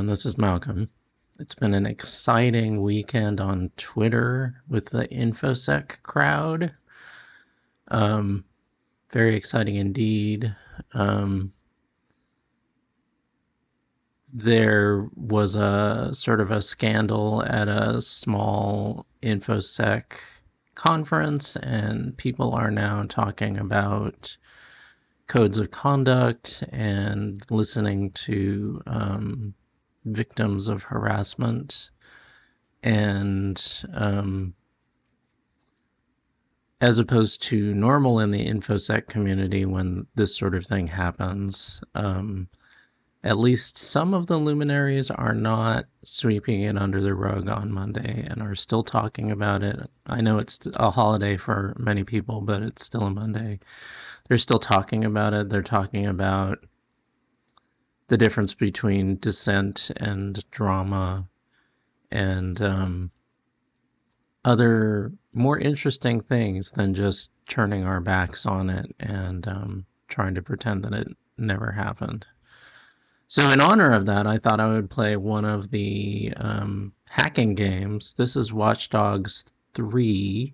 everyone. This is Malcolm. It's been an exciting weekend on Twitter with the InfoSec crowd. Um, Very exciting indeed. Um, there was a sort of a scandal at a small InfoSec conference, and people are now talking about codes of conduct and listening to victims of harassment. And as opposed to normal in the InfoSec community when this sort of thing happens, at least some of the luminaries are not sweeping it under the rug on Monday and are still talking about it. I know it's a holiday for many people, but it's still a Monday. They're still talking about it. They're talking about the difference between dissent and drama and other more interesting things than just turning our backs on it and trying to pretend that it never happened. So, in honor of that, I thought I would play one of the hacking games. This is Watch Dogs 3,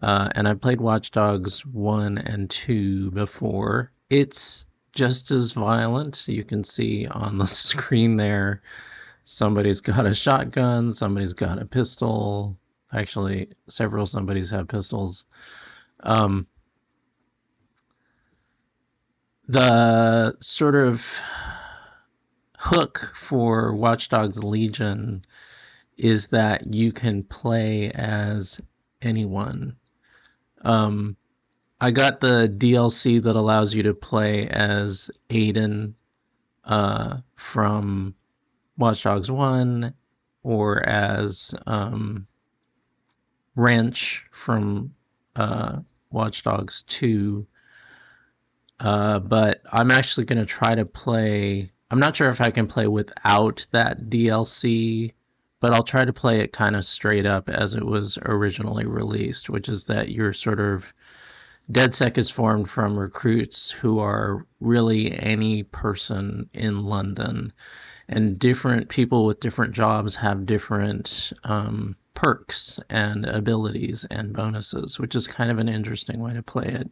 and I played Watch Dogs 1 and 2 before. It's just as violent. You can see on the screen there, somebody's got a shotgun, somebody's got a pistol. Actually, several somebodies have pistols. Um, the sort of hook for Watch Dogs Legion is that you can play as anyone. I got the DLC that allows you to play as Aiden from Watch Dogs 1 or as Wrench from Watch Dogs 2. But I'm actually going to try to play. I'm not sure if I can play without that DLC, but I'll try to play it kind of straight up as it was originally released, which is that you're sort of. DedSec is formed from recruits who are really any person in London, and different people with different jobs have different perks and abilities and bonuses, which is kind of an interesting way to play it.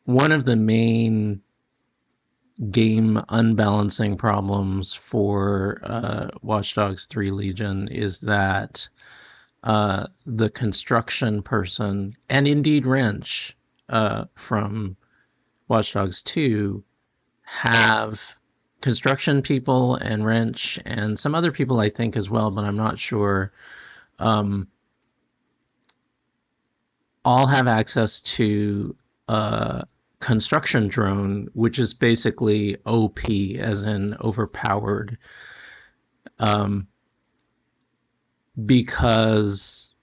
One of the main game unbalancing problems for Watch Dogs 3 Legion is that the construction person, and indeed Wrench from Watch Dogs 2, have construction people and Wrench and some other people I think as well, but I'm not sure, all have access to construction drone, which is basically OP, as in overpowered, because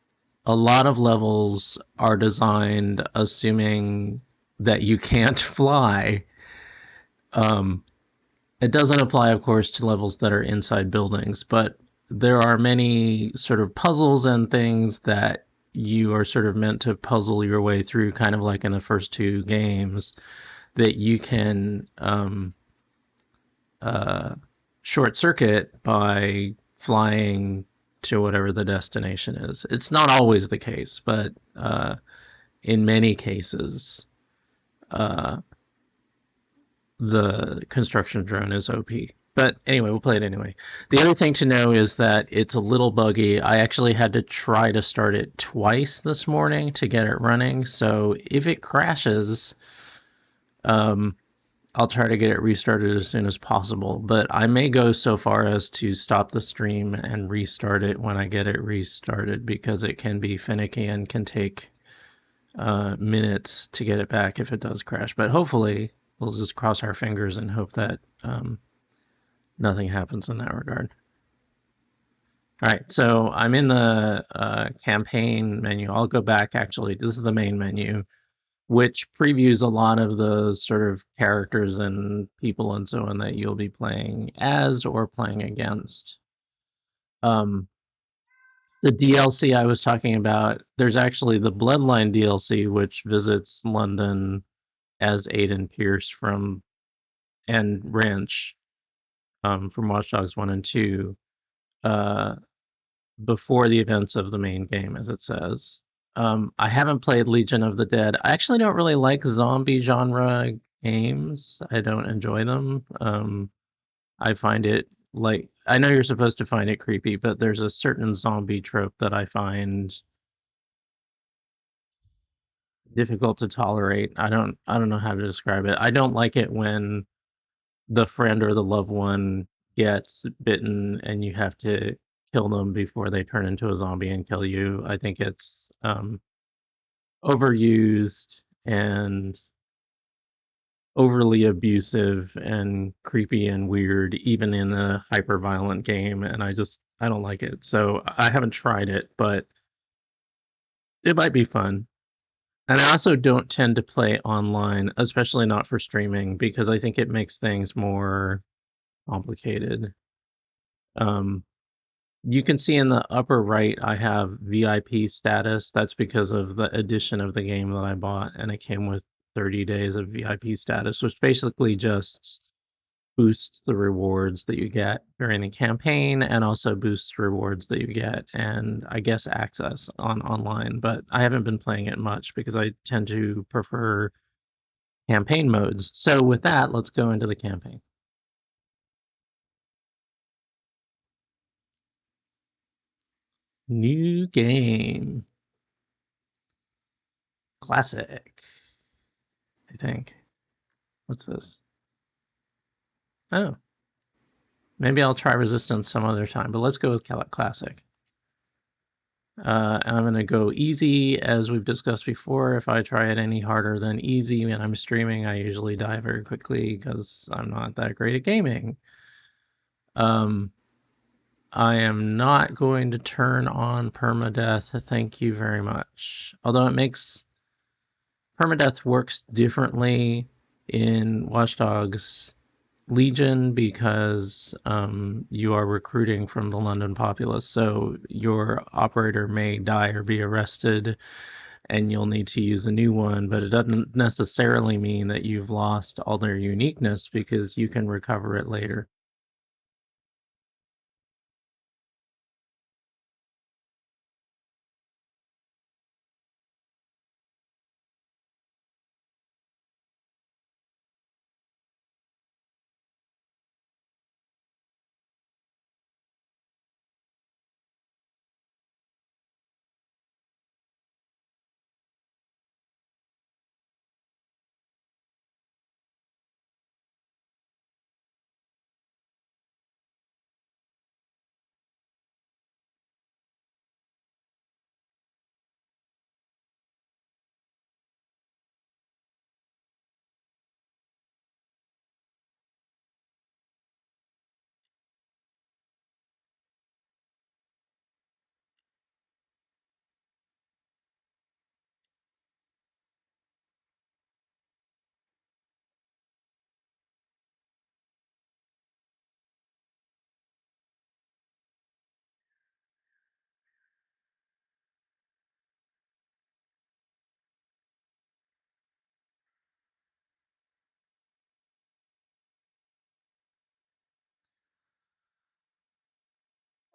a lot of levels are designed assuming that you can't fly. It doesn't apply, of course, to levels that are inside buildings, but there are many sort of puzzles and things that you are sort of meant to puzzle your way through, kind of like in the first two games, that you can short circuit by flying to whatever the destination is. It's not always the case, but in many cases, the construction drone is OP. But anyway, we'll play it anyway. The other thing to know is that it's a little buggy. I actually had to try to start it twice this morning to get it running. So if it crashes, I'll try to get it restarted as soon as possible. But I may go so far as to stop the stream and restart it when I get it restarted, because it can be finicky and can take minutes to get it back if it does crash. But hopefully, we'll just cross our fingers and hope that nothing happens in that regard. All right, so I'm in the campaign menu. I'll go back, actually. This is the main menu, which previews a lot of the sort of characters and people and so on that you'll be playing as or playing against. The DLC I was talking about, there's actually the Bloodline DLC, which visits London as Aiden Pierce from and Wrench from Watch Dogs 1 and 2 uh, before the events of the main game, as it says. I haven't played Legion of the Dead. I actually don't really like zombie genre games. I don't enjoy them. I find it like I know you're supposed to find it creepy, but there's a certain zombie trope that I find difficult to tolerate. I don't know how to describe it. I don't like it when the friend or the loved one gets bitten and you have to kill them before they turn into a zombie and kill you. I think it's overused and overly abusive and creepy and weird, even in a hyper violent game. And I don't like it. So I haven't tried it, but it might be fun. And I also don't tend to play online, especially not for streaming, because I think it makes things more complicated. Um, you can see in the upper right, I have VIP status. That's because of the edition of the game that I bought, and it came with 30 days of VIP status, which basically just boosts the rewards that you get during the campaign and also boosts rewards that you get and I guess access on online. But I haven't been playing it much because I tend to prefer campaign modes. So with that, let's go into the campaign. New game. Classic, I think. What's this? Oh, maybe I'll try Resistance some other time, but let's go with Classic. I'm going to go easy, as we've discussed before. If I try it any harder than easy when I'm streaming, I usually die very quickly because I'm not that great at gaming. Um, I am not going to turn on permadeath. Thank you very much. Although it makes permadeath works differently in Watch Dogs Legion because you are recruiting from the London populace. So your operator may die or be arrested, and you'll need to use a new one, but it doesn't necessarily mean that you've lost all their uniqueness because you can recover it later.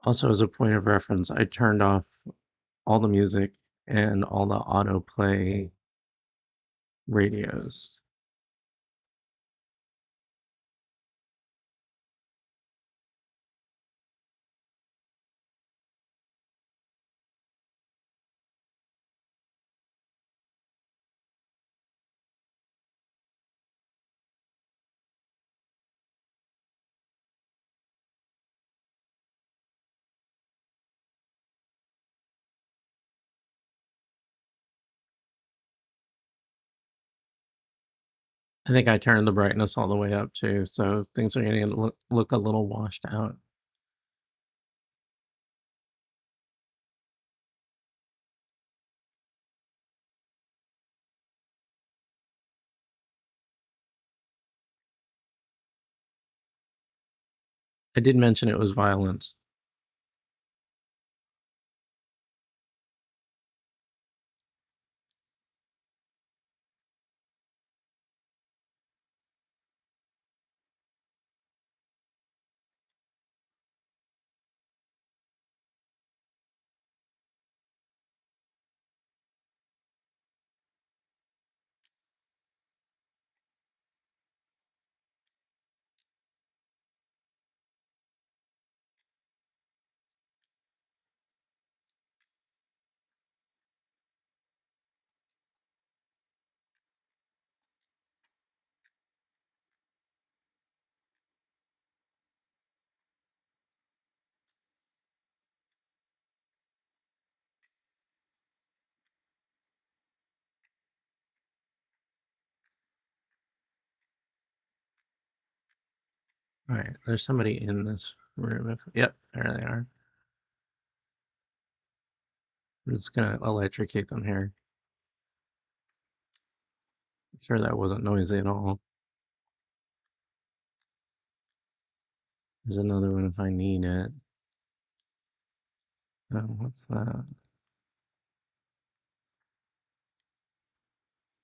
Also, as a point of reference, I turned off all the music and all the autoplay radios. I think I turned the brightness all the way up too, so things are going to look a little washed out. I did mention it was violent. Alright, there's somebody in this room. Yep, there they are. I'm just gonna electrocute them here. I'm sure that wasn't noisy at all. There's another one if I need it. Oh, what's that?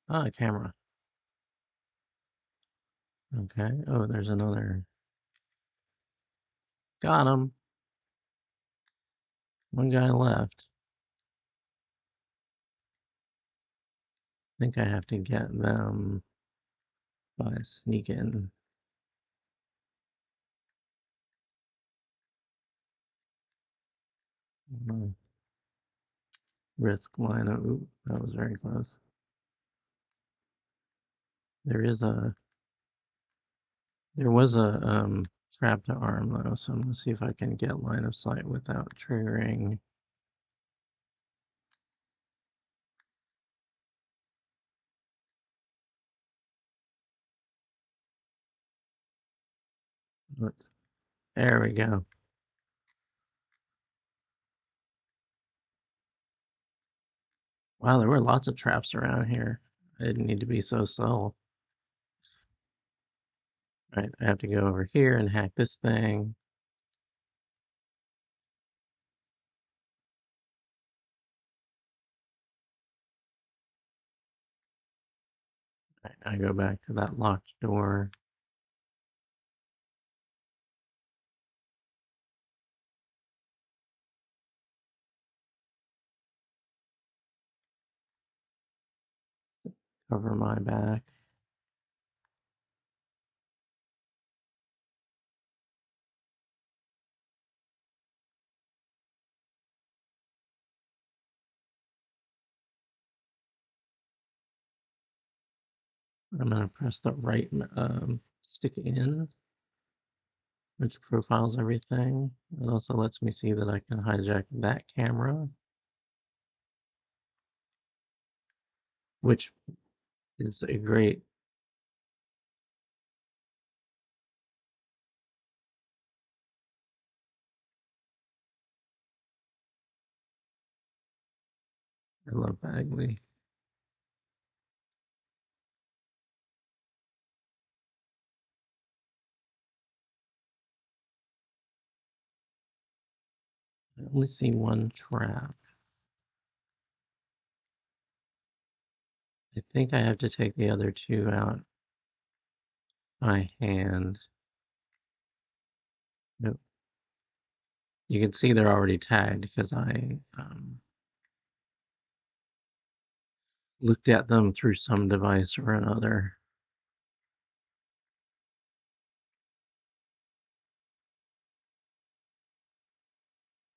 Ah, a camera. Okay. Oh, there's another. Got him. One guy left. I think I have to get them by sneaking. Risk lineup. Ooh, that was very close. There is a. There was a trap to arm though, so I'm gonna see if I can get line of sight without triggering. There we go. Wow, there were lots of traps around here. I didn't need to be so subtle. Right, I have to go over here and hack this thing. Right, I go back to that locked door. Cover my back. I'm gonna press the right stick in, which profiles everything. It also lets me see that I can hijack that camera, which is a great. I love Bagley. I only see one trap. I think I have to take the other two out by hand. Nope. You can see they're already tagged because I looked at them through some device or another.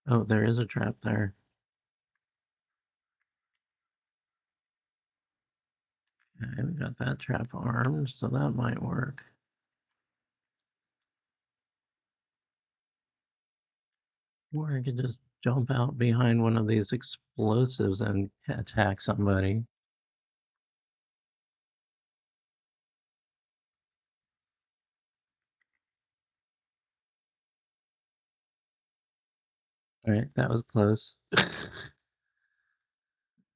Oh, there is a trap there. Okay, we got that trap armed, so that might work. Or I could just jump out behind one of these explosives and attack somebody. All right, that was close.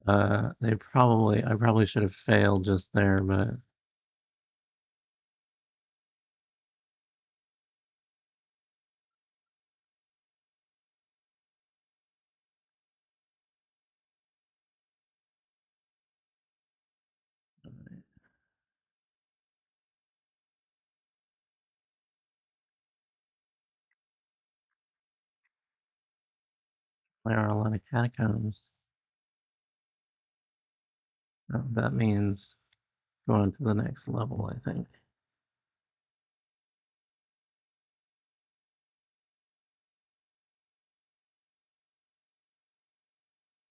I probably should have failed just there, but there are a lot of catacombs. That means going to the next level, I think.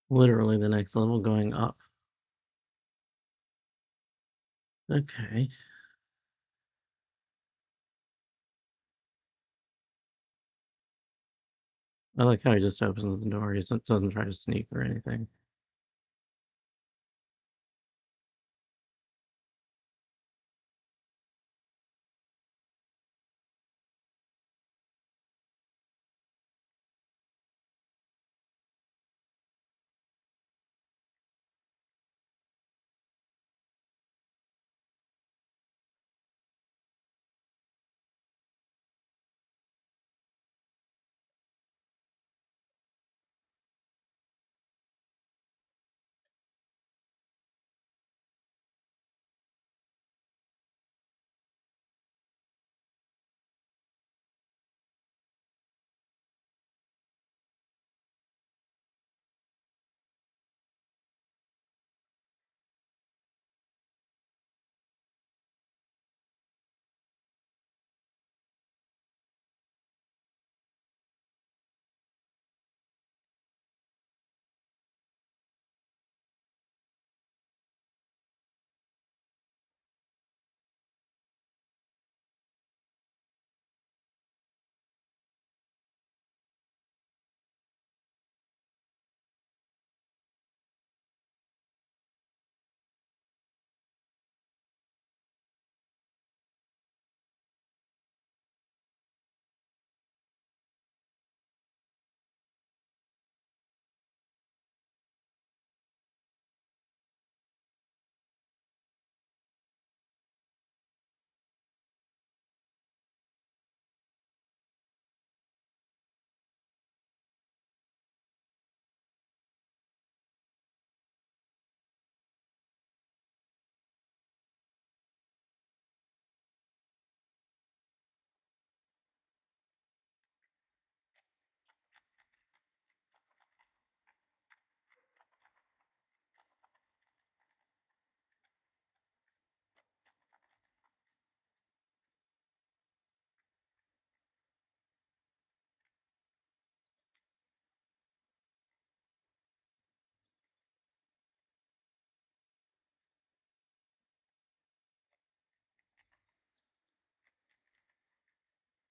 Literally the next level going up. Okay. I like how he just opens the door. He doesn't try to sneak or anything.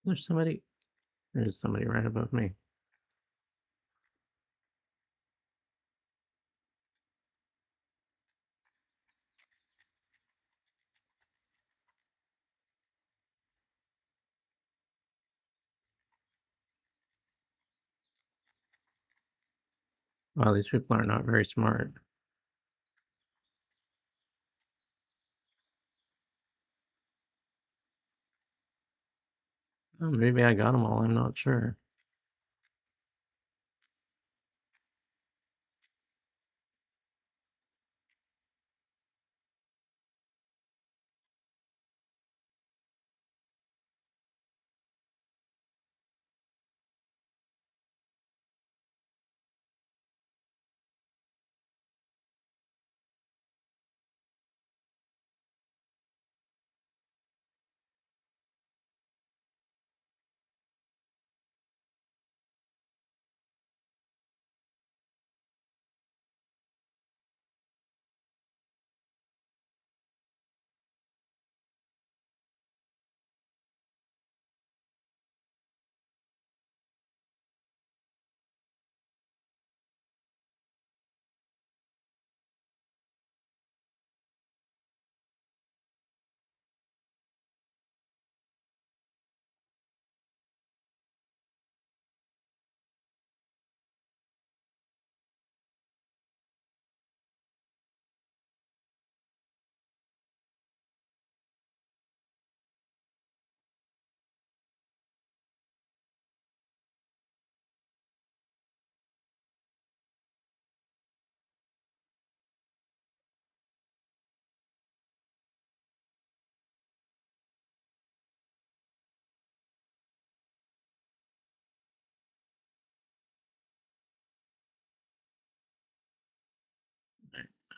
There's somebody. There's somebody right above me. Wow, these people are not very smart. Oh, maybe I got them all. I'm not sure.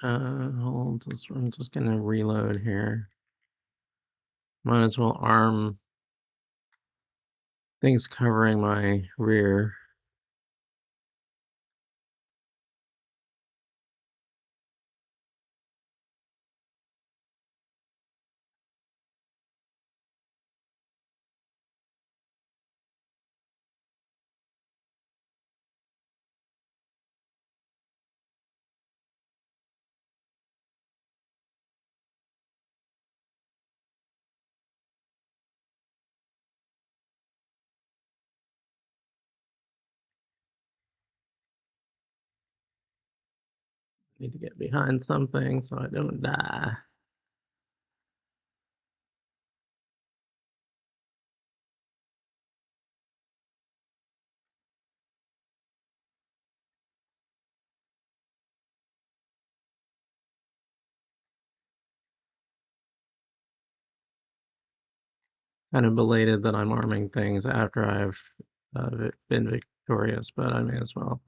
Hold. I'm just gonna reload here. Might as well arm things covering my rear. Need to get behind something so I don't die. Kind of belated that I'm arming things after I've been victorious, but I may as well.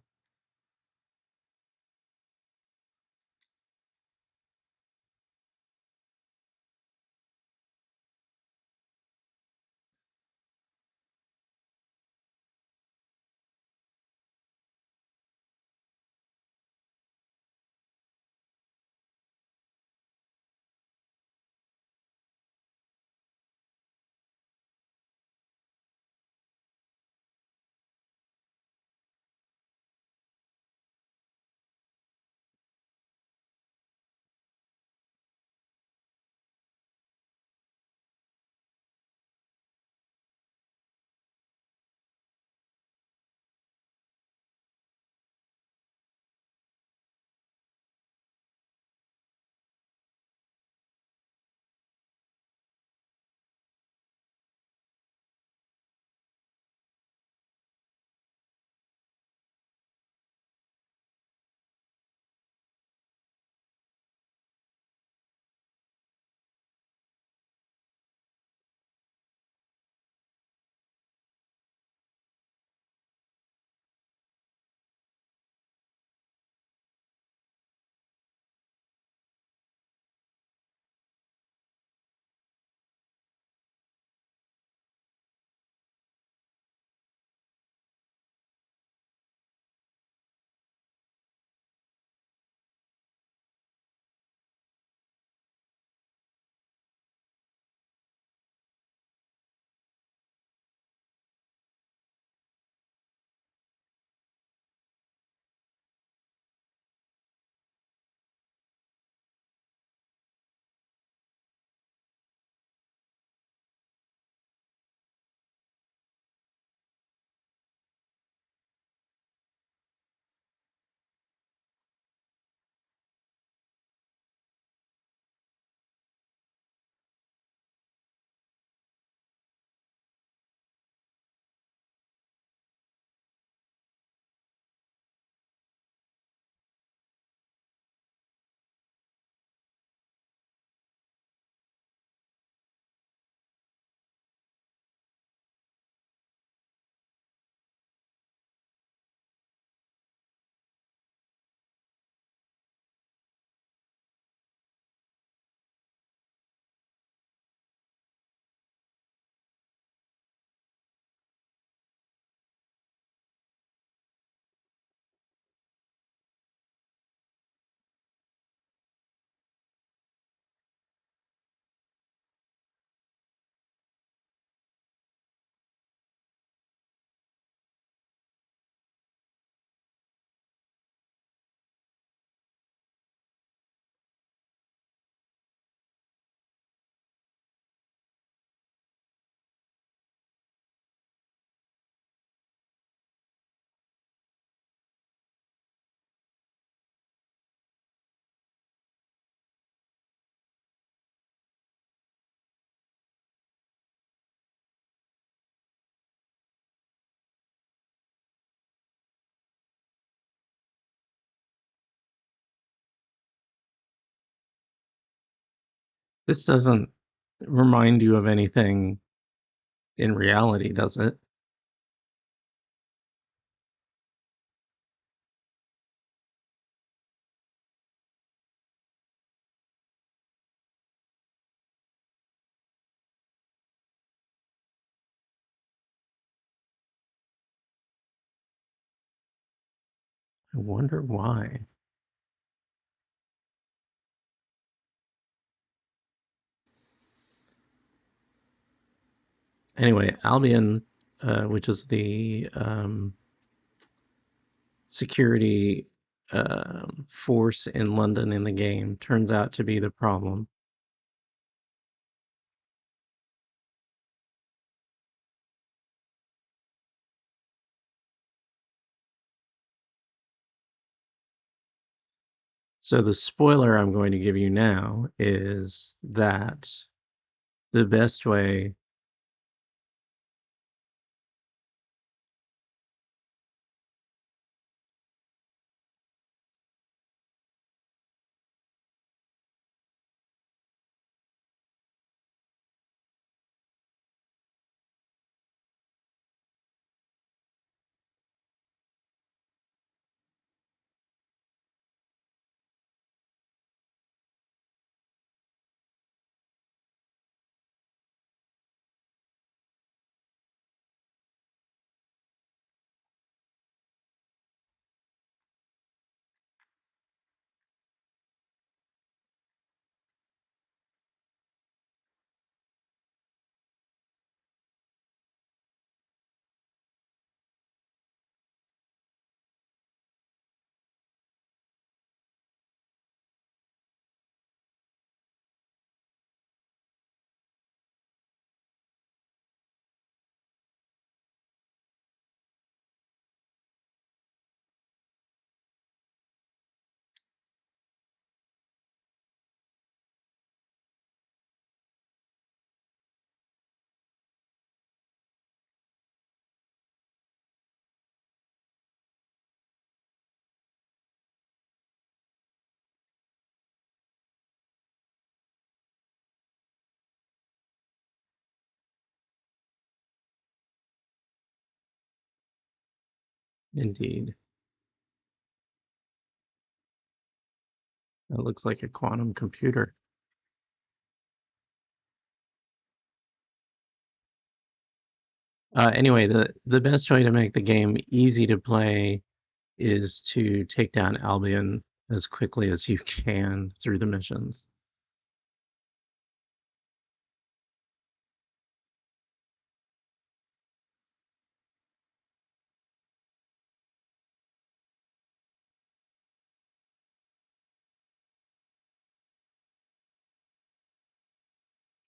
This doesn't remind you of anything in reality, does it? I wonder why. Anyway, Albion, which is the security force in London in the game, turns out to be the problem. So the spoiler I'm going to give you now is that the best way. Indeed, it looks like a quantum computer. Anyway, the best way to make the game easy to play is to take down Albion as quickly as you can through the missions.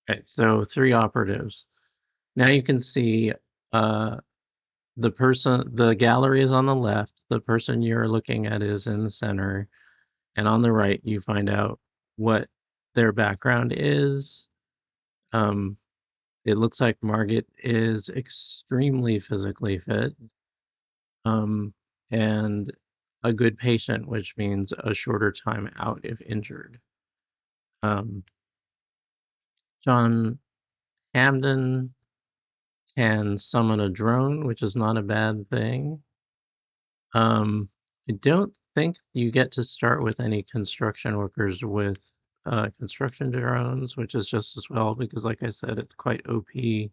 Okay, so 3 operatives. Now you can see uh, the gallery is on the left, the person you're looking at is in the center, and on the right you find out what their background is. Um, it looks like Margit is extremely physically fit, um, and a good patient, which means a shorter time out if injured. Um, John Hamden can summon a drone, which is not a bad thing. Um, I don't think you get to start with any construction workers with construction drones, which is just as well because, like I said, it's quite OP.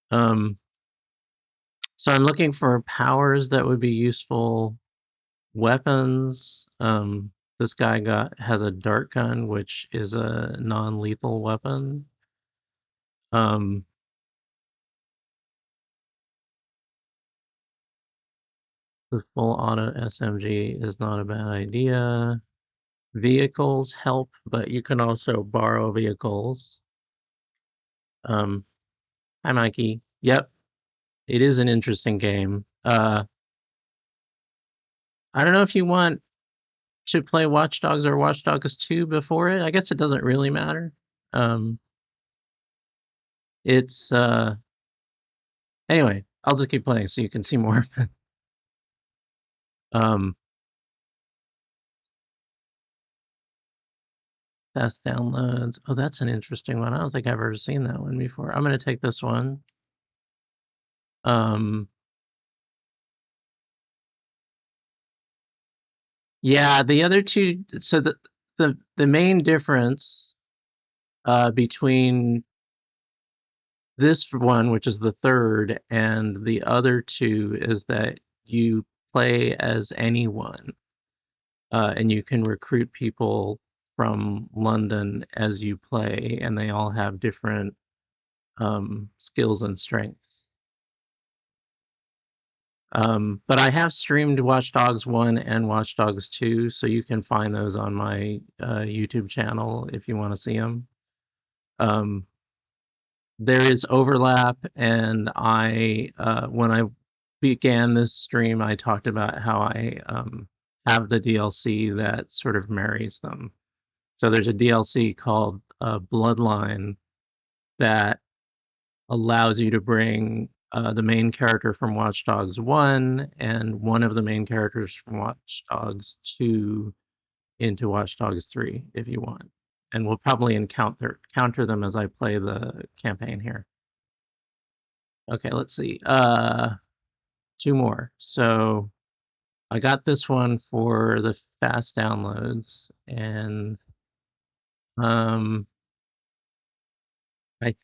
Um, so I'm looking for powers that would be useful. Weapons. This guy has a dart gun, which is a non-lethal weapon. Um, the full auto SMG is not a bad idea. Vehicles help, but you can also borrow vehicles. Um, Hi, Mikey. Yep, it is an interesting game. I don't know if you want to play Watch Dogs or Watch Dogs 2 before it. I guess it doesn't really matter. Um, it's anyway. I'll just keep playing so you can see more. um, Fast downloads. Oh, that's an interesting one. I don't think I've ever seen that one before. I'm going to take this one. Um, yeah, the other two. So the main difference between this one, which is the third, and the other two is that you play as anyone, and you can recruit people from London as you play, and they all have different skills and strengths. But I have streamed Watch Dogs 1 and Watch Dogs 2, so you can find those on my YouTube channel if you want to see them. Um, there is overlap, and when I began this stream, I talked about how I have the DLC that sort of marries them. So there's a DLC called Bloodline that allows you to bring the main character from Watch Dogs 1 and one of the main characters from Watch Dogs 2 into Watch Dogs 3 if you want. And we'll probably counter them as I play the campaign here. Okay, let's see. Two more. So I got this one for the fast downloads, and I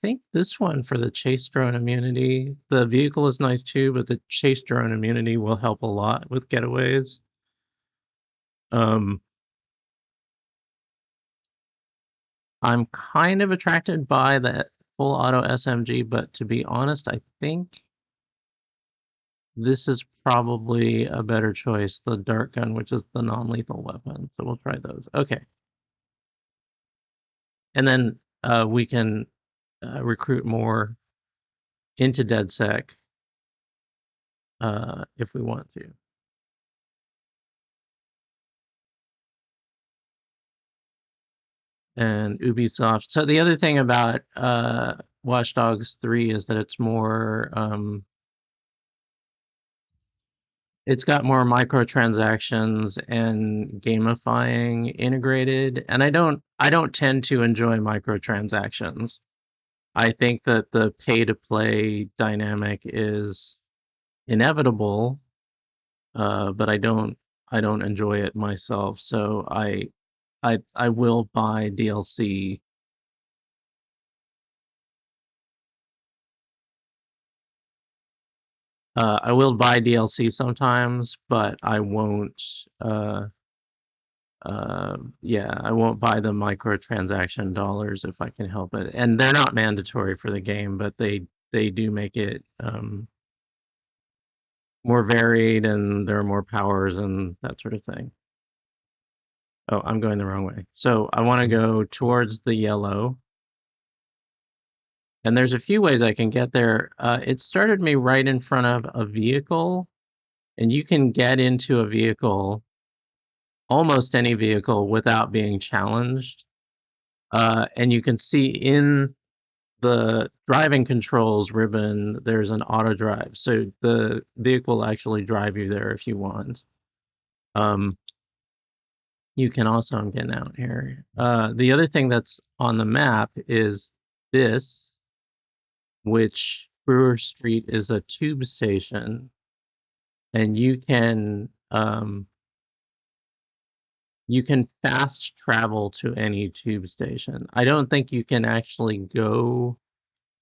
think this one for the chase drone immunity. The vehicle is nice too, but the chase drone immunity will help a lot with getaways. Um, I'm kind of attracted by that full auto SMG, but to be honest, I think this is probably a better choice, the dart gun, which is the non-lethal weapon. So we'll try those. Okay. And then we can recruit more into DedSec if we want to. And Ubisoft. So the other thing about Watch Dogs 3 is that it's got more microtransactions and gamifying integrated, and I don't tend to enjoy microtransactions. I think that the pay to play dynamic is inevitable, but I don't enjoy it myself. So I will buy DLC. I will buy DLC sometimes, but I won't. Yeah, I won't buy the microtransaction dollars if I can help it. And they're not mandatory for the game, but they do make it more varied, and there are more powers and that sort of thing. Oh, I'm going the wrong way. So I want to go towards the yellow. And there's a few ways I can get there. It started me right in front of a vehicle, and you can get into a vehicle, almost any vehicle, without being challenged. And you can see in the driving controls ribbon, there's an auto drive. So the vehicle will actually drive you there if you want. You can also, I'm getting out here. The other thing that's on the map is this, which Brewer Street is a tube station, and you can fast travel to any tube station. I don't think you can actually go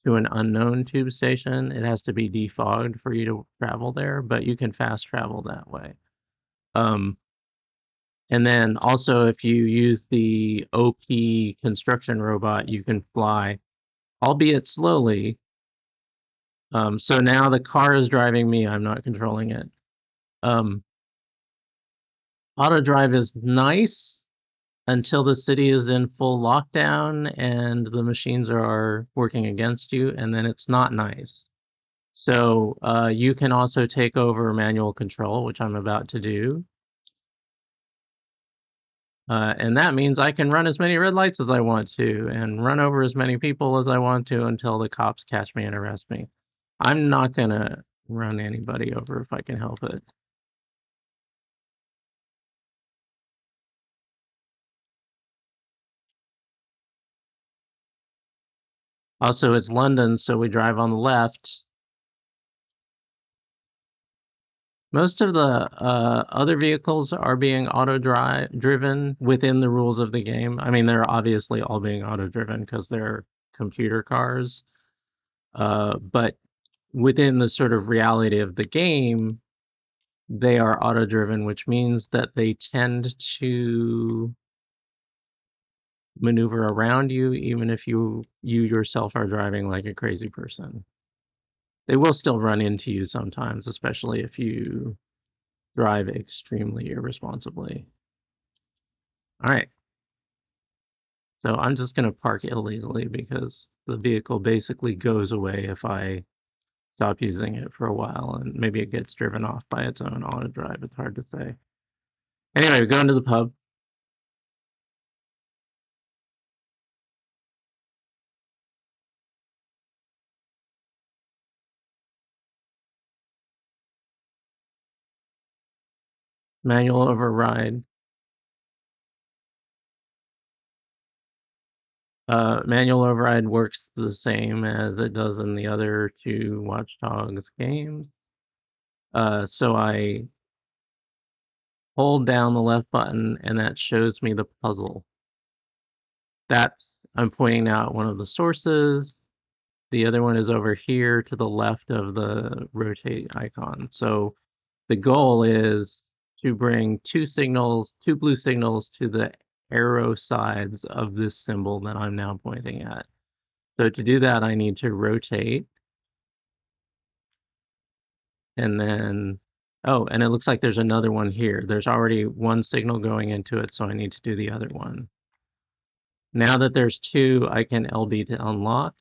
to an unknown tube station. It has to be defogged for you to travel there, but you can fast travel that way. And then also, if you use the OP construction robot, you can fly, albeit slowly. So now the car is driving me, I'm not controlling it. Auto drive is nice until the city is in full lockdown and the machines are working against you, and then it's not nice. So you can also take over manual control, which I'm about to do. And that means I can run as many red lights as I want to and run over as many people as I want to until the cops catch me and arrest me. I'm not going to run anybody over if I can help it. Also, it's London, so we drive on the left. Most of the other vehicles are being driven within the rules of the game. I mean, they're obviously all being auto driven because they're computer cars. But within the sort of reality of the game, they are auto driven, which means that they tend to maneuver around you, even if you yourself are driving like a crazy person. They will still run into you sometimes, especially if you drive extremely irresponsibly. All right, so I'm just going to park illegally because the vehicle basically goes away if I stop using it for a while, and maybe it gets driven off by its own auto drive. It's hard to say. Anyway, we're going to the pub. Manual override. Manual override works the same as it does in the other two Watch Dogs games. So I hold down the left button and that shows me the puzzle. I'm pointing now at one of the sources. The other one is over here to the left of the rotate icon. So the goal is to bring two blue signals to the arrow sides of this symbol that I'm now pointing at. So to do that, I need to rotate and then, oh, and it looks like there's another one here. There's already one signal going into it, so I need to do the other one. Now that there's two, I can LB to unlock.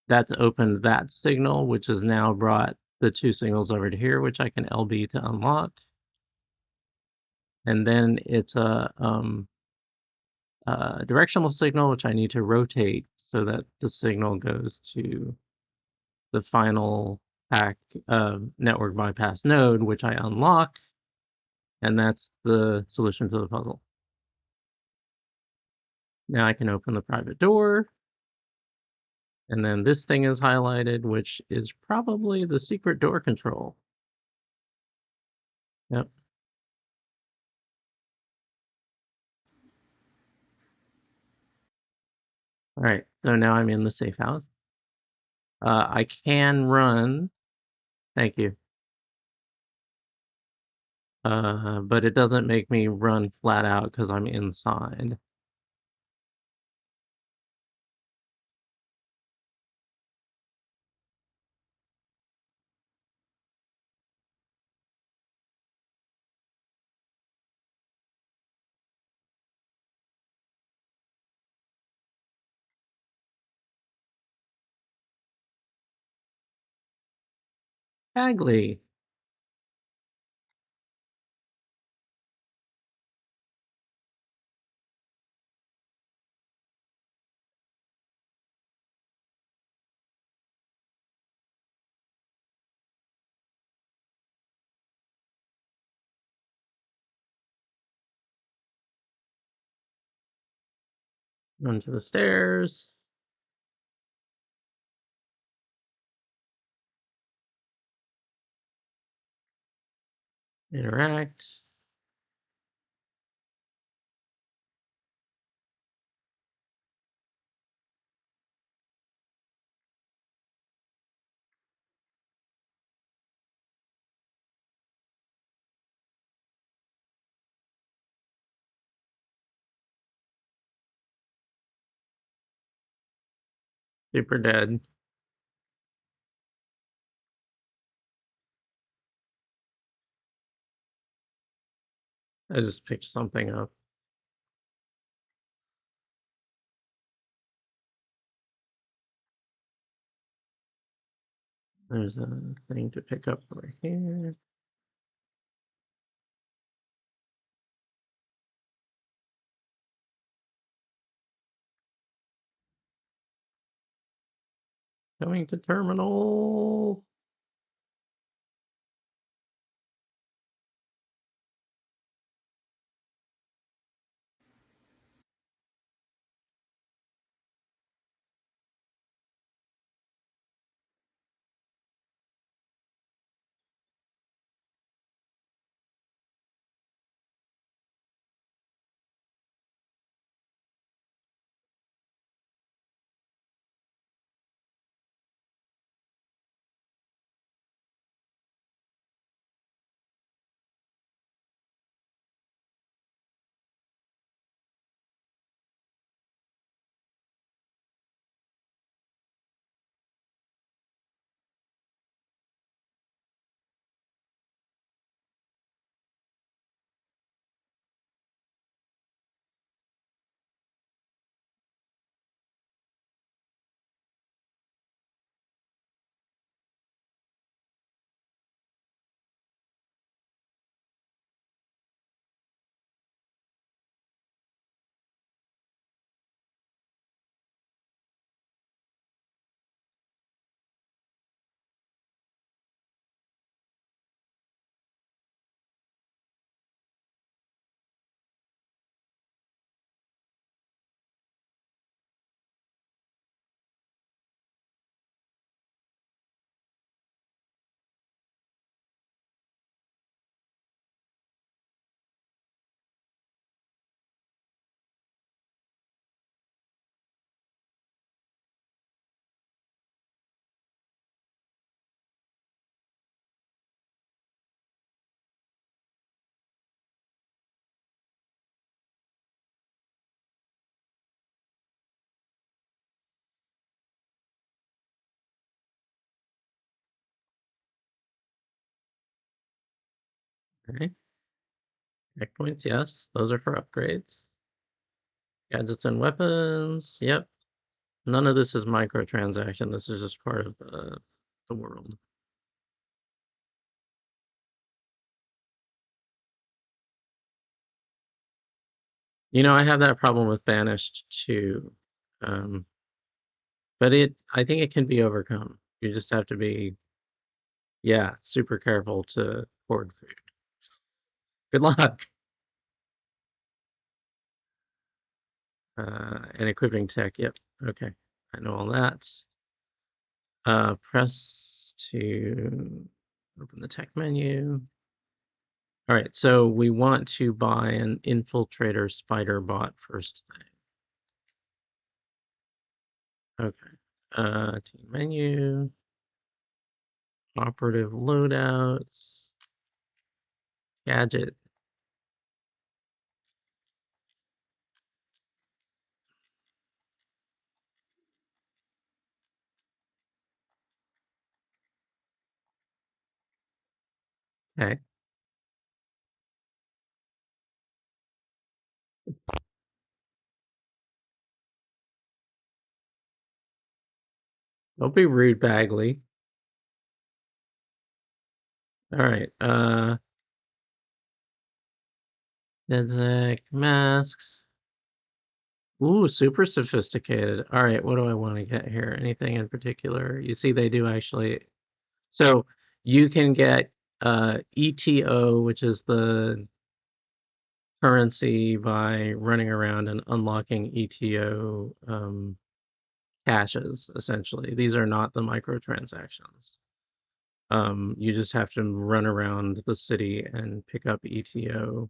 That's opened that signal, which has now brought the two signals over to here, which I can LB to unlock. And then it's a directional signal, which I need to rotate so that the signal goes to the final network bypass node, which I unlock, and that's the solution to the puzzle. Now I can open the private door, and then this thing is highlighted, which is probably the secret door control. Yep. All right, so now I'm in the safe house. I can run, thank you, but it doesn't make me run flat out because I'm inside. Bagley. Run to the stairs. Interact. Super dead. I just picked something up. There's a thing to pick up right here. Going to terminal. Okay. Checkpoints, yes. Those are for upgrades. Gadgets and weapons. Yep. None of this is microtransaction. This is just part of the world. You know, I have that problem with Banished too. Um, but I think it can be overcome. You just have to be, yeah, super careful to hoard food. Good luck. And equipping tech. Yep. Okay. I know all that. Press to open the tech menu. All right, so we want to buy an infiltrator spider bot first thing. Okay. Team menu, operative loadouts, gadget. Okay. Don't be rude, Bagley. All right. Deck masks. Ooh, super sophisticated. All right, what do I want to get here? Anything in particular? You see, they do actually. So you can get ETO, which is the currency, by running around and unlocking ETO caches, essentially. These are not the microtransactions. You just have to run around the city and pick up ETO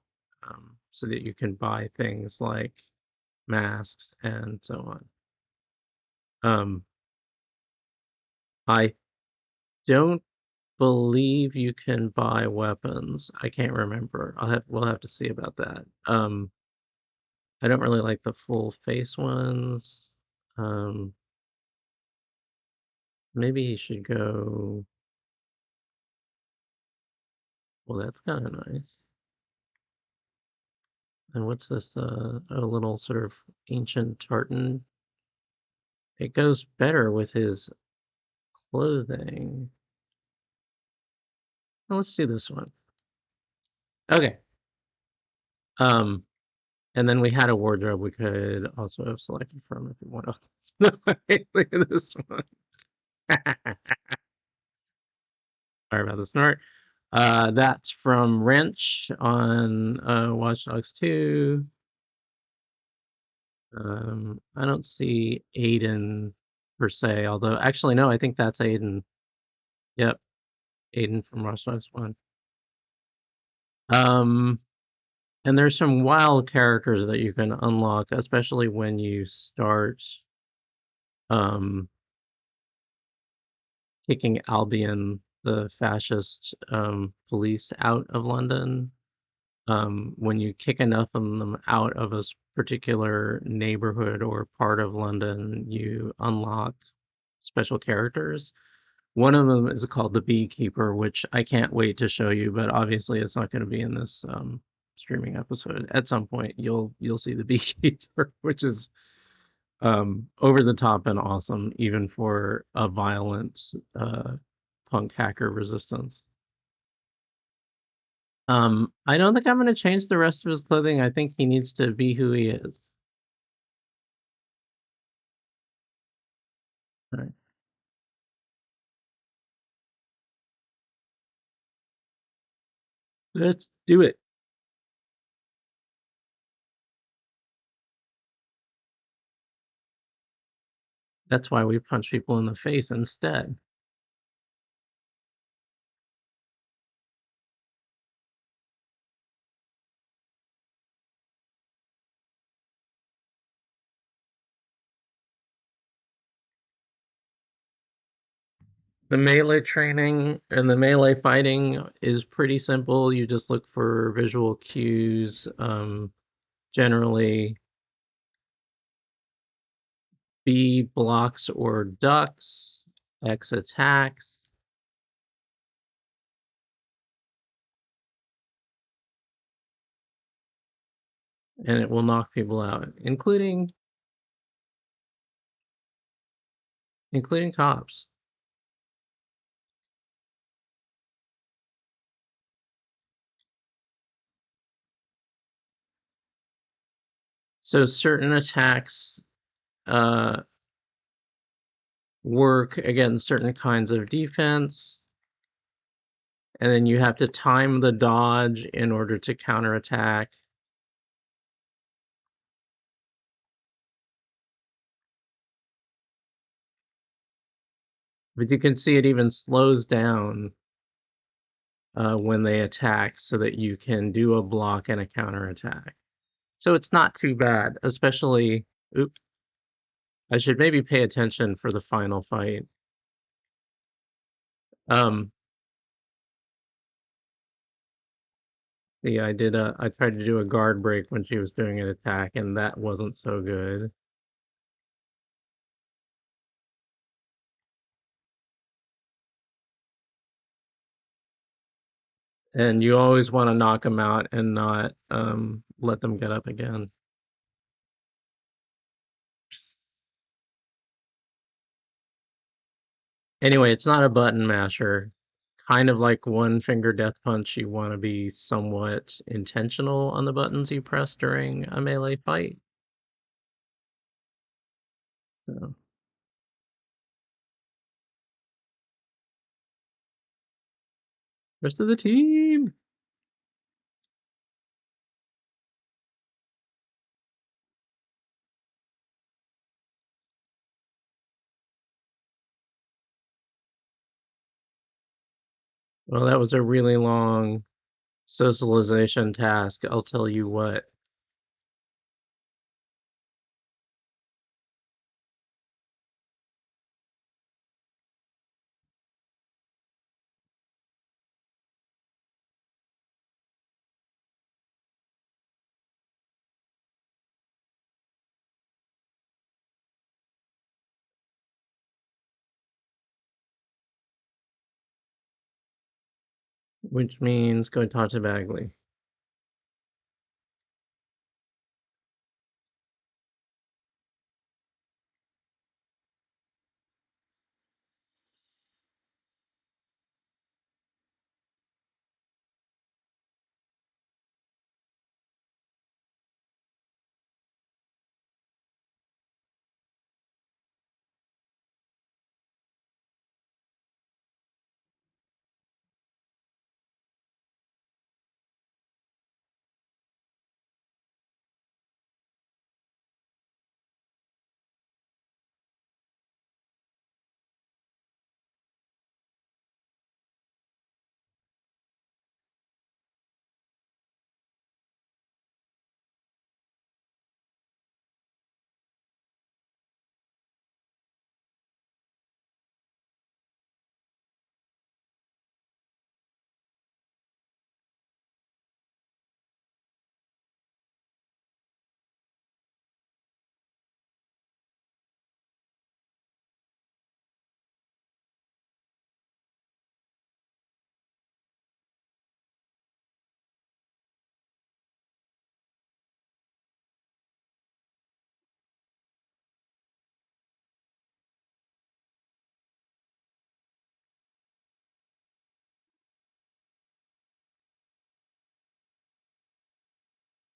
so that you can buy things like masks and so on. I don't believe you can buy weapons. I can't remember. We'll have to see about that. I don't really like the full face ones. Um, maybe he should go. Well, that's kind of nice. And what's this? A little sort of ancient tartan. It goes better with his clothing. Well, let's do this one. Okay. Um, and then we had a wardrobe we could also have selected from if we want. Oh, look at this one. Sorry about the snort. That's from Wrench on Watch Dogs 2. I don't see Aiden per se, although actually no, I think that's Aiden. Yep, Aiden from Watch Dogs 1. Um, and there's some wild characters that you can unlock, especially when you start um, kicking Albion, the fascist police, out of London. When you kick enough of them out of a particular neighborhood or part of London, you unlock special characters. One of them is called the Beekeeper, which I can't wait to show you, but obviously it's not going to be in this streaming episode. At some point, you'll see the Beekeeper, which is over the top and awesome, even for a violent punk hacker resistance. I don't think I'm going to change the rest of his clothing. I think he needs to be who he is. All right, let's do it. That's why we punch people in the face instead. The melee training and the melee fighting is pretty simple. You just look for visual cues. Generally, B blocks or ducks, X attacks. and it will knock people out, including cops. So certain attacks uh, work against certain kinds of defense, and then you have to time the dodge in order to counterattack. But you can see it even slows down when they attack so that you can do a block and a counterattack. So it's not too bad, especially. Oop, I should maybe pay attention for the final fight. Um, yeah, I tried to do a guard break when she was doing an attack, and that wasn't so good. And you always want to knock them out and not let them get up again. Anyway, it's not a button masher. Kind of like one finger death punch, you want to be somewhat intentional on the buttons you press during a melee fight. So, rest of the team. Well, that was a really long socialization task, I'll tell you what. Which means go talk to Bagley.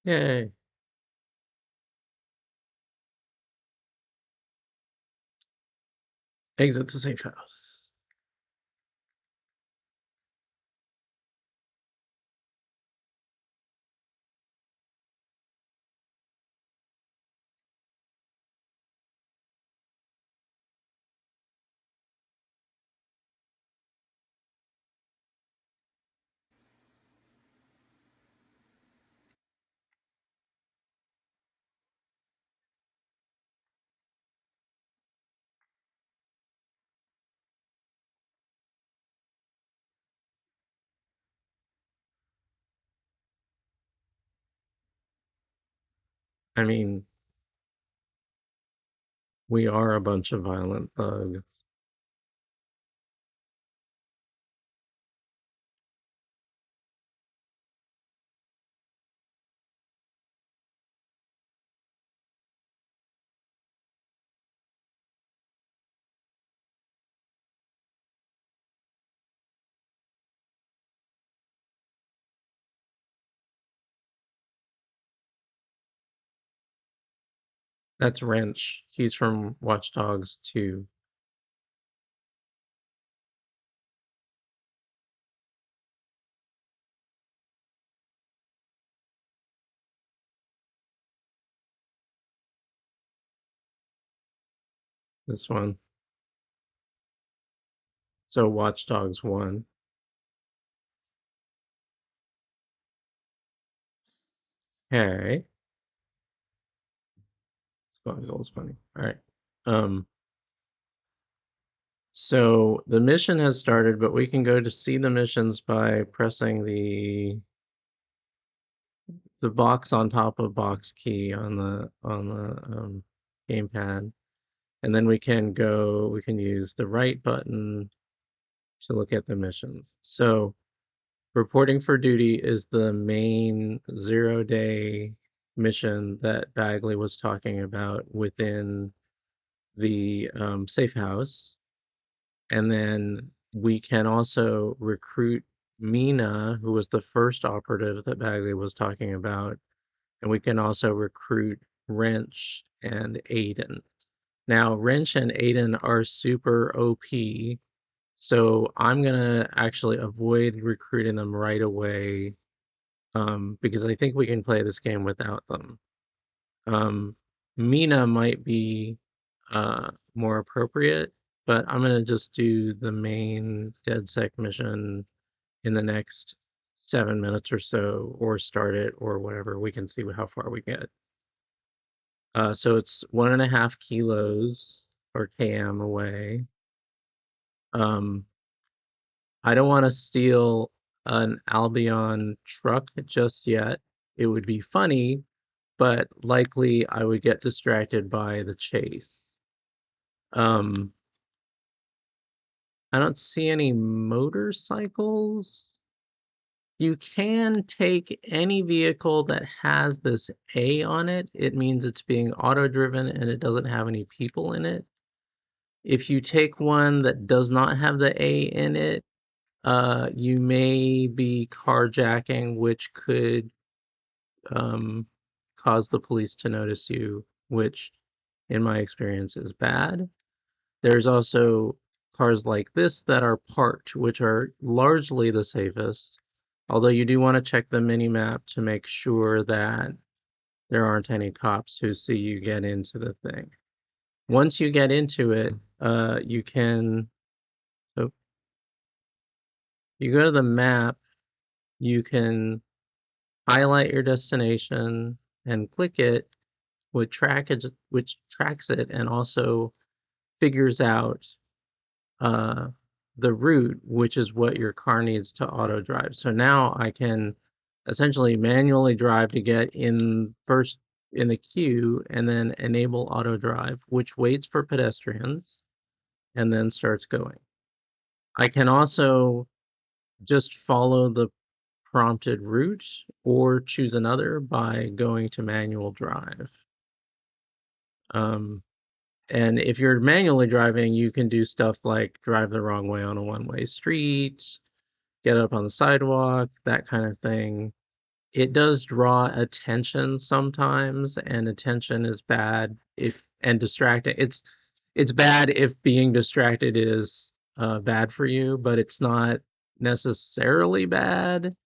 Yay. Exit the safe house. I mean, we are a bunch of violent thugs. That's Wrench. He's from Watch Dogs 2. This one. So Watch Dogs 1. Hey. Squad goal is funny. All right. Um, so the mission has started, but we can go to see the missions by pressing the box on top of box key on the gamepad, and then we can use the right button to look at the missions. So reporting for duty is the main 0 day mission that Bagley was talking about within the safe house. And then we can also recruit Mina, who was the first operative that Bagley was talking about. And we can also recruit Wrench and Aiden. Now, Wrench and Aiden are super OP, so I'm gonna actually avoid recruiting them right away, because I think we can play this game without them. Um, Mina might be more appropriate, but I'm gonna just do the main DedSec mission in the next 7 minutes or so, or start it, or whatever. We can see how far we get. So it's 1.5 kilos or km away. Um, I don't want to steal an Albion truck just yet. It would be funny, but likely I would get distracted by the chase. Um, I don't see any motorcycles. You can take any vehicle that has this A on it. It means it's being auto-driven and it doesn't have any people in it. If you take one that does not have the A in it, you may be carjacking, which could um, cause the police to notice you, which, in my experience, is bad. There's also cars like this that are parked, which are largely the safest, although you do want to check the mini map to make sure that there aren't any cops who see you get into the thing. Once you get into it, you can, so you go to the map, you can highlight your destination and click it, which tracks it and also figures out uh, the route, which is what your car needs to auto drive. So now I can essentially manually drive to get in first in the queue and then enable auto drive, which waits for pedestrians and then starts going. I can also just follow the prompted route or choose another by going to manual drive. Um, and if you're manually driving, you can do stuff like drive the wrong way on a one-way street, get up on the sidewalk, that kind of thing. It does draw attention sometimes, and attention is bad if and distracting. It's bad if being distracted is bad for you, but it's not necessarily bad.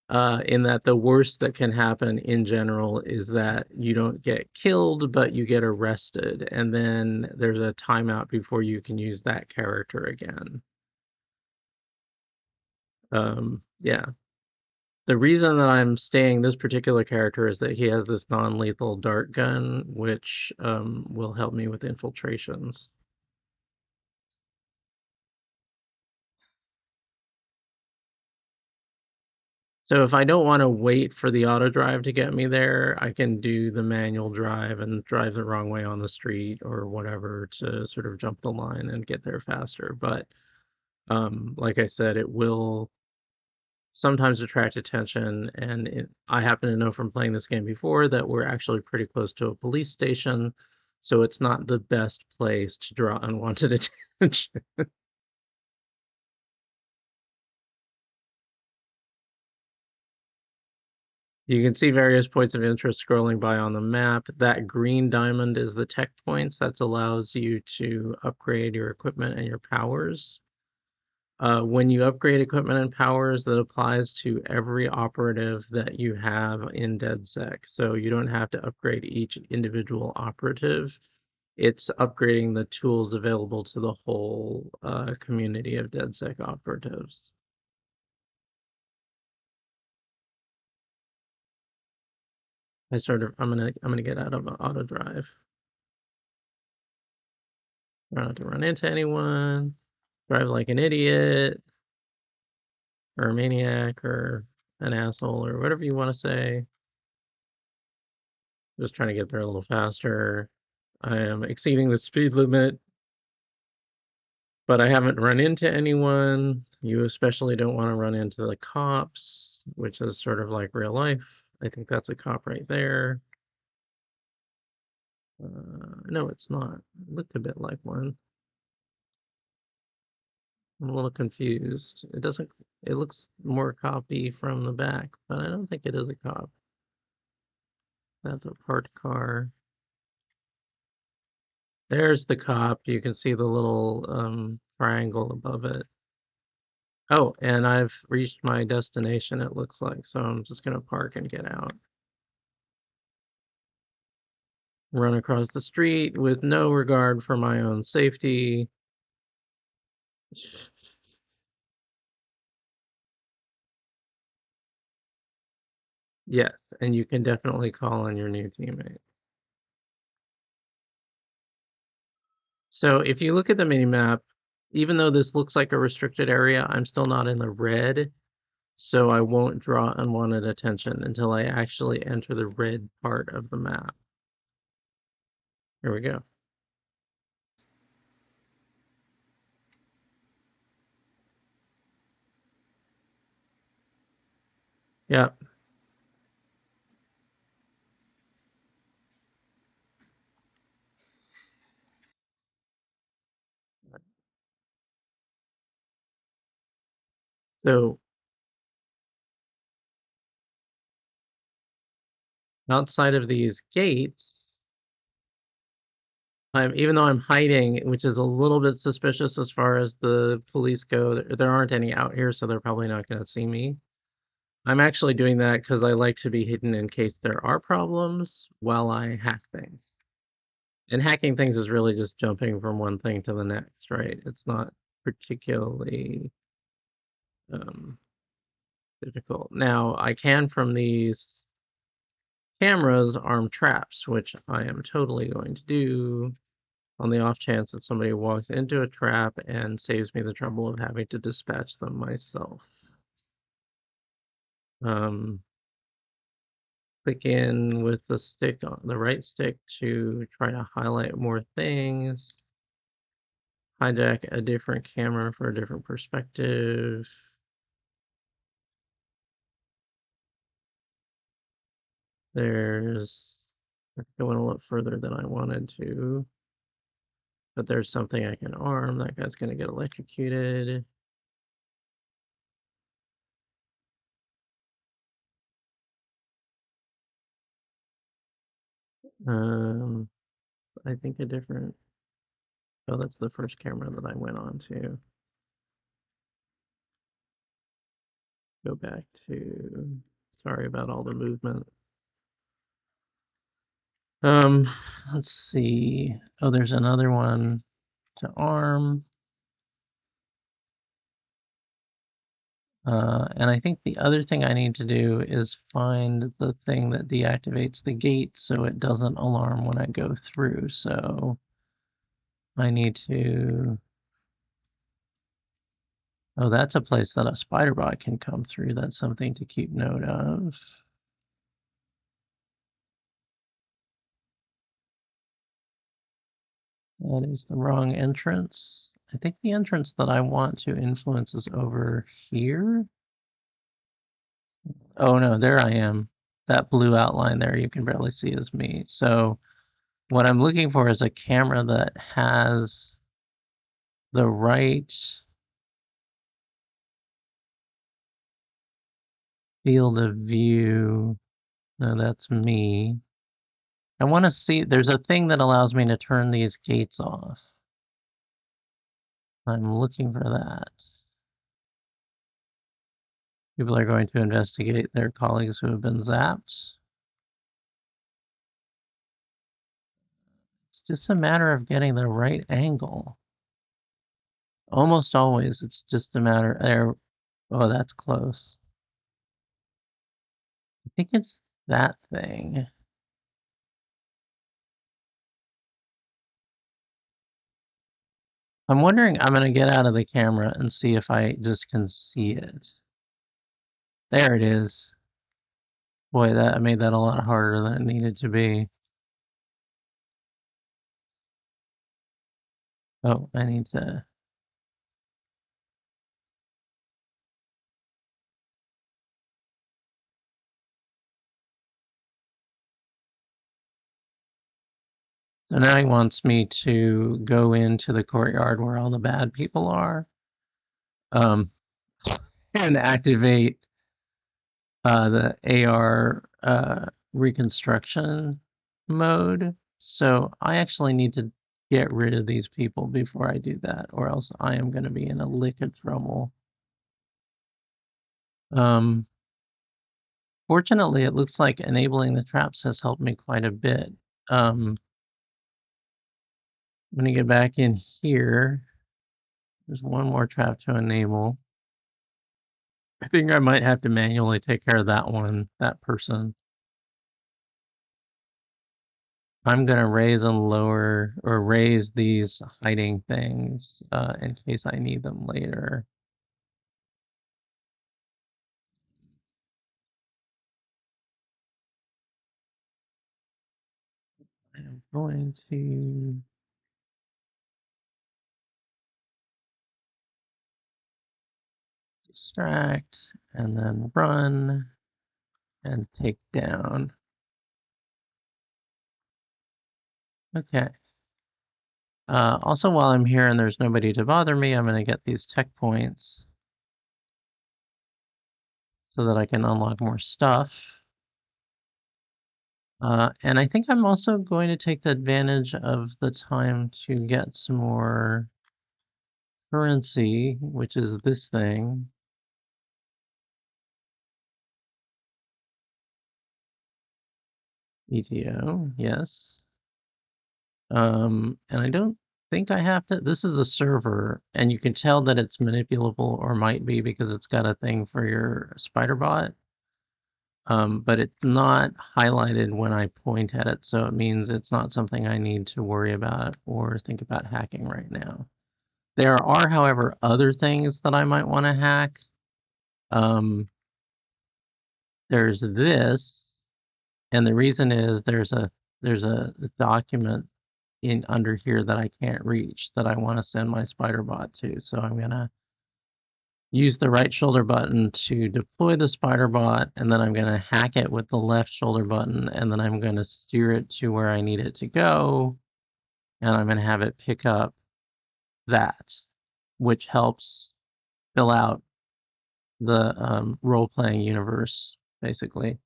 In that the worst that can happen in general is that you don't get killed, but you get arrested, and then there's a timeout before you can use that character again. Yeah. The reason that I'm staying this particular character is that he has this non-lethal dart gun, which will help me with infiltrations. So if I don't want to wait for the auto drive to get me there, I can do the manual drive and drive the wrong way on the street or whatever to sort of jump the line and get there faster. But like I said, it will sometimes attract attention, and I happen to know from playing this game before that we're actually pretty close to a police station, so it's not the best place to draw unwanted attention. You can see various points of interest scrolling by on the map. That green diamond is the tech points. That allows you to upgrade your equipment and your powers. When you upgrade equipment and powers, that applies to every operative that you have in DedSec. So you don't have to upgrade each individual operative. It's upgrading the tools available to the whole community of DedSec operatives. I'm gonna get out of auto drive. Try not to run into anyone. Drive like an idiot or a maniac or an asshole or whatever you want to say. Just trying to get there a little faster. I am exceeding the speed limit, but I haven't run into anyone. You especially don't want to run into the cops, which is sort of like real life. I think that's a cop right there. No, it's not. It looked a bit like one. I'm a little confused. It doesn't, it looks more copy from the back, but I don't think it is a cop. That's a parked car. There's the cop. You can see the little triangle above it. Oh, and I've reached my destination, it looks like, so I'm just gonna park and get out. Run across the street with no regard for my own safety. Yes, and you can definitely call on your new teammate. So if you look at the mini map, even though this looks like a restricted area, I'm still not in the red, so I won't draw unwanted attention until I actually enter the red part of the map. Here we go. Yeah. So outside of these gates, even though I'm hiding, which is a little bit suspicious as far as the police go, there aren't any out here, so they're probably not going to see me. I'm actually doing that because I like to be hidden in case there are problems while I hack things. And hacking things is really just jumping from one thing to the next, right? It's not particularly um, difficult. Now, I can from these cameras arm traps, which I am totally going to do on the off chance that somebody walks into a trap and saves me the trouble of having to dispatch them myself. Um, Click in with the stick on the right stick to try to highlight more things. Hijack a different camera for a different perspective. There's going a little further than I wanted to, but there's something I can arm. That guy's gonna get electrocuted. Um, I think a different. Oh, that's the first camera that I went on to. Go back to. Sorry about all the movement. Um, let's see. Oh, there's another one to arm. And I think the other thing I need to do is find the thing that deactivates the gate so it doesn't alarm when I go through. So I need to. Oh, that's a place that a spider bot can come through. That's something to keep note of. That is the wrong entrance. I think the entrance that I want to influence is over here. Oh no, there I am. That blue outline there you can barely see is me. So what I'm looking for is a camera that has the right field of view. No, that's me. I want to see, there's a thing that allows me to turn these gates off. I'm looking for that. People are going to investigate their colleagues who have been zapped. It's just a matter of getting the right angle. Almost always, it's just a matter there. Oh, that's close. I think it's that thing. I'm wondering, I'm gonna get out of the camera and see if I just can see it. There it is. Boy, that I made that a lot harder than it needed to be. Oh, I need to. So now he wants me to go into the courtyard where all the bad people are, um, and activate the AR reconstruction mode. So I actually need to get rid of these people before I do that, or else I am going to be in a lick of trouble. Um, Fortunately, it looks like enabling the traps has helped me quite a bit. I'm going to get back in here. There's one more trap to enable. I think I might have to manually take care of that one, that person. I'm gonna raise and lower, or raise these hiding things in case I need them later. I'm going to distract and then run and take down. Okay. Also, while I'm here and there's nobody to bother me, I'm gonna get these tech points so that I can unlock more stuff. And I think I'm also going to take the advantage of the time to get some more currency, which is this thing. ETO, yes. And I don't think I have to. This is a server, and you can tell that it's manipulable or might be because it's got a thing for your spider bot. But it's not highlighted when I point at it, so it means it's not something I need to worry about or think about hacking right now. There are, however, other things that I might want to hack. There's this, and the reason is there's a document in under here that I can't reach that I want to send my spider bot to. So I'm gonna use the right shoulder button to deploy the spider bot, and then I'm gonna hack it with the left shoulder button, and then I'm gonna steer it to where I need it to go, and I'm gonna have it pick up that, which helps fill out the role-playing universe, basically.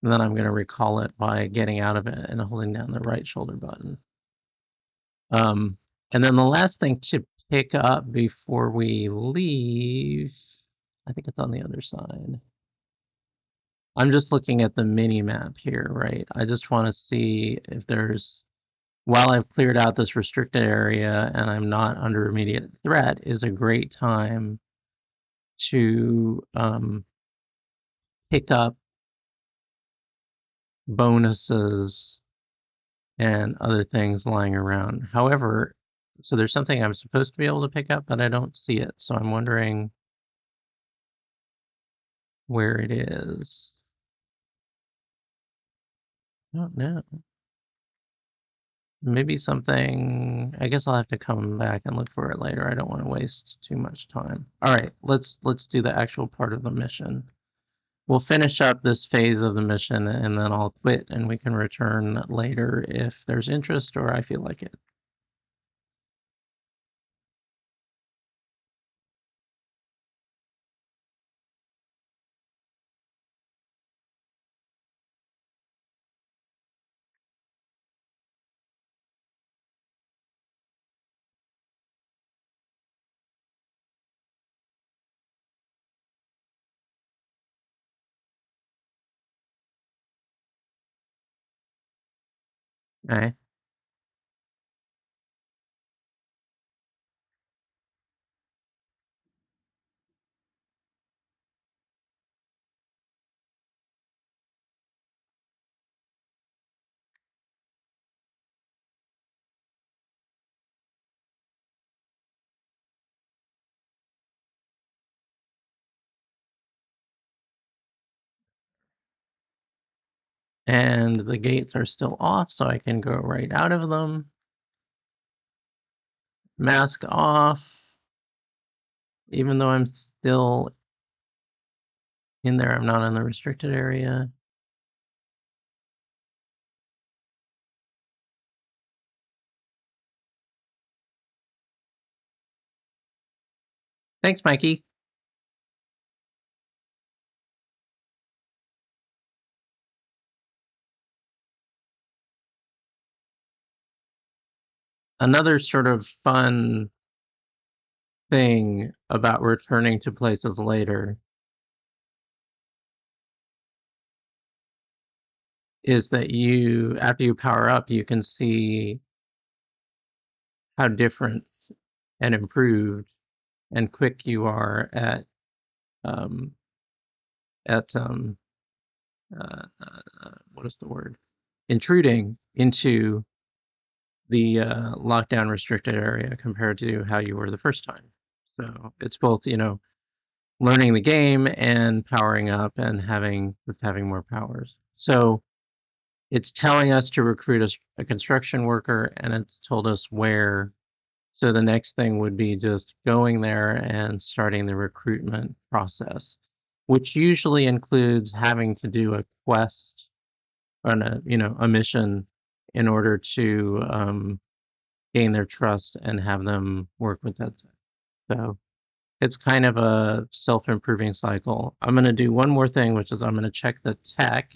And then I'm going to recall it by getting out of it and holding down the right shoulder button. And then the last thing to pick up before we leave, I think it's on the other side. I'm just looking at the mini map here, right? I just want to see if there's, while I've cleared out this restricted area and I'm not under immediate threat, is a great time to pick up bonuses and other things lying around. However, so there's something I'm supposed to be able to pick up, but I don't see it. So I'm wondering where it is. I don't know. Maybe something, I guess I'll have to come back and look for it later. I don't want to waste too much time. All right, let's do the actual part of the mission. We'll finish up this phase of the mission and then I'll quit and we can return later if there's interest or I feel like it. Okay. And the gates are still off, so I can go right out of them. Mask off, even though I'm still in there, I'm not in the restricted area. Thanks, Mikey. Another sort of fun thing about returning to places later is that after you power up, you can see how different and improved and quick you are um, at what is the word? Intruding into the lockdown restricted area compared to how you were the first time. So it's both, learning the game and powering up and having more powers. So it's telling us to recruit a construction worker, and it's told us where. So the next thing would be just going there and starting the recruitment process, which usually includes having to do a quest on a mission in order to gain their trust and have them work with that. So it's kind of a self-improving cycle. I'm going to do one more thing, which is I'm going to check the tech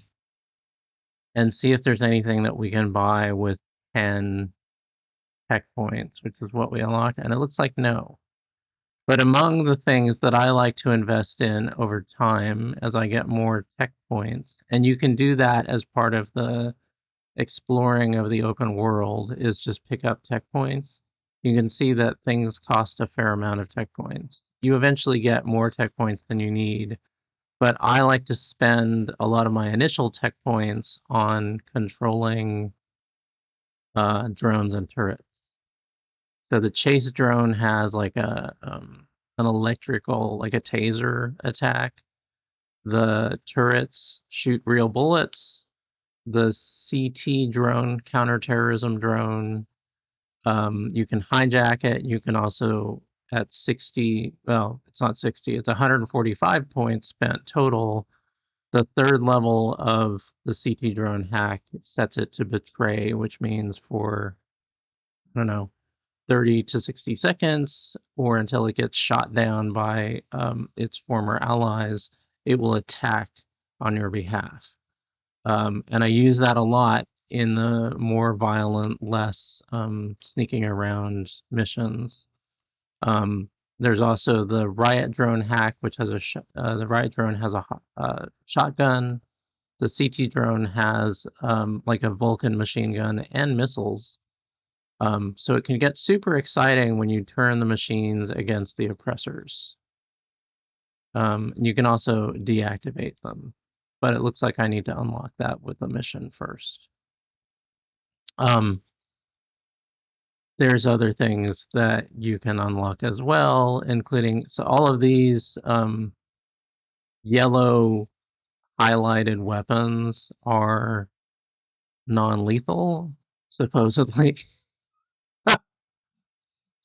and see if there's anything that we can buy with 10 tech points, which is what we unlocked, and it looks like no. But among the things that I like to invest in over time as I get more tech points, and you can do that as part of the exploring of the open world, is just pick up tech points. You can see that things cost a fair amount of tech points. You eventually get more tech points than you need, but I like to spend a lot of my initial tech points on controlling drones and turrets. So the chase drone has like an electrical, like a taser attack. The turrets shoot real bullets. The CT drone, counterterrorism drone, you can hijack it. You can also, at 60, well, it's not 60, it's 145 points spent total. The third level of the CT drone hack sets it to betray, which means for, I don't know, 30 to 60 seconds or until it gets shot down by its former allies, it will attack on your behalf. And I use that a lot in the more violent, less sneaking around missions. There's also the Riot drone hack, which has the Riot drone has a shotgun. The CT drone has like a Vulcan machine gun and missiles. So it can get super exciting when you turn the machines against the oppressors. You can also deactivate them, but it looks like I need to unlock that with a mission first. Um, there's other things that you can unlock as well, including, so all of these yellow highlighted weapons are non-lethal, supposedly.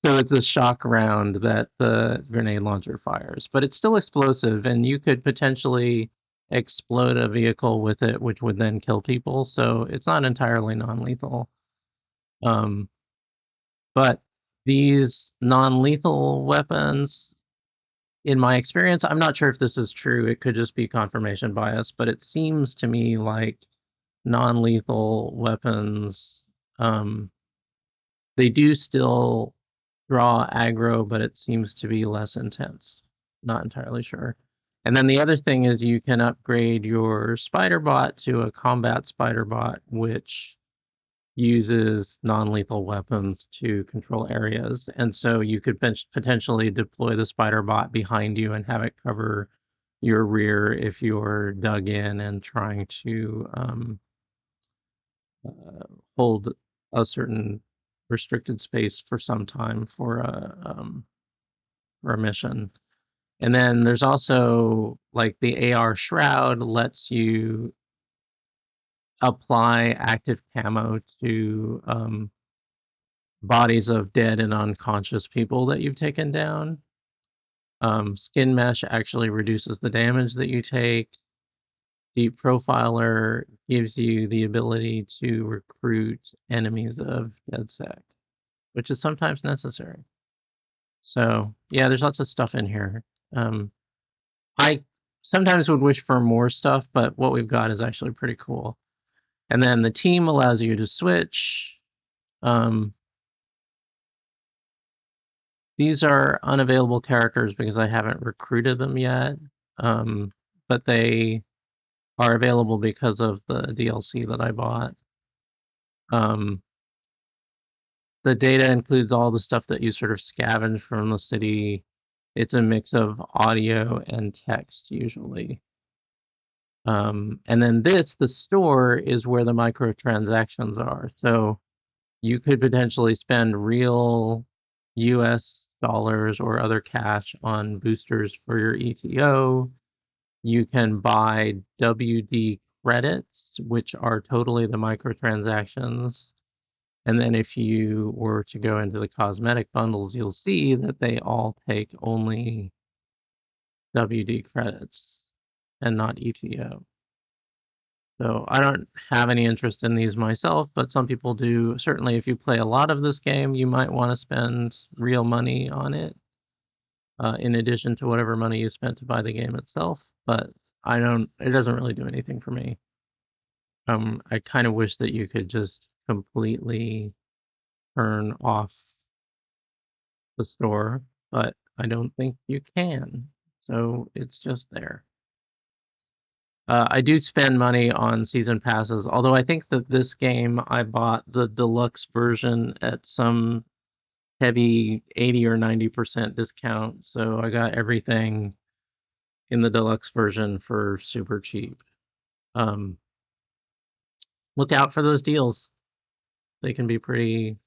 So it's a shock round that the grenade launcher fires, but it's still explosive, and you could potentially explode a vehicle with it, which would then kill people. So it's not entirely non-lethal. Um, but these non-lethal weapons, in my experience, I'm not sure if this is true. It could just be confirmation bias, but it seems to me like non-lethal weapons, they do still draw aggro, but it seems to be less intense. Not entirely sure. And then the other thing is you can upgrade your spider bot to a combat spider bot, which uses non-lethal weapons to control areas, and so you could potentially deploy the spider bot behind you and have it cover your rear if you're dug in and trying to hold a certain restricted space for some time for a mission. And then there's also like the AR Shroud lets you apply active camo to bodies of dead and unconscious people that you've taken down. Skin Mesh actually reduces the damage that you take. Deep Profiler gives you the ability to recruit enemies of DedSec, which is sometimes necessary. So yeah, there's lots of stuff in here. I sometimes would wish for more stuff, but what we've got is actually pretty cool. And then the team allows you to switch. These are unavailable characters because I haven't recruited them yet, but they are available because of the DLC that I bought. The data includes all the stuff that you sort of scavenge from the city. It's a mix of audio and text usually. And then the store, is where the microtransactions are. So you could potentially spend real US dollars or other cash on boosters for your ETO. You can buy WD credits, which are totally the microtransactions. And then if you were to go into the cosmetic bundles, you'll see that they all take only WD credits and not ETO. So I don't have any interest in these myself, but some people do. Certainly, if you play a lot of this game, you might want to spend real money on it, in addition to whatever money you spent to buy the game itself. But I don't. It doesn't really do anything for me. I kind of wish that you could just completely turn off the store, but I don't think you can. So it's just there. I do spend money on season passes, although I think that this game I bought the deluxe version at some heavy 80 or 90% discount, so I got everything in the deluxe version for super cheap. Um, Look out for those deals. They can be pretty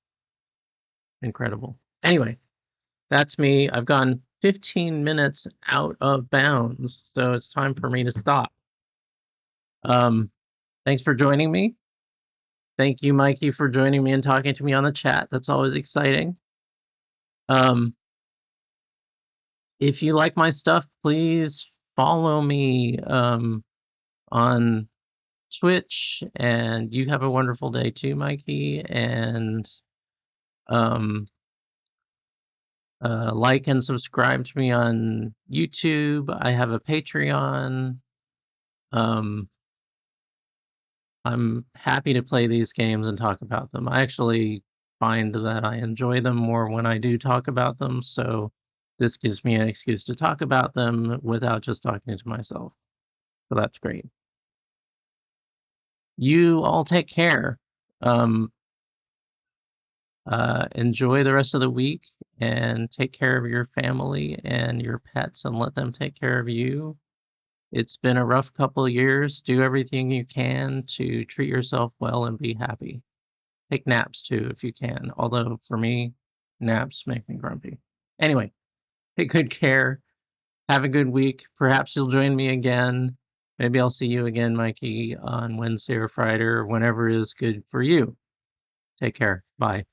incredible. Anyway, that's me. I've gone 15 minutes out of bounds, so it's time for me to stop. Thanks for joining me. Thank you, Mikey, for joining me and talking to me on the chat. That's always exciting. If you like my stuff, please follow me on Twitch, and you have a wonderful day too, Mikey. And like and subscribe to me on YouTube. I have a Patreon. I'm happy to play these games and talk about them. I actually find that I enjoy them more when I do talk about them, so this gives me an excuse to talk about them without just talking to myself. So that's great. You all take care. Um, enjoy the rest of the week and take care of your family and your pets and let them take care of you. It's been a rough couple of years. Do everything you can to treat yourself well and be happy. Take naps too if you can, although for me, naps make me grumpy. Anyway, take good care. Have a good week. Perhaps you'll join me again. Maybe I'll see you again, Mikey, on Wednesday or Friday or whenever is good for you. Take care. Bye.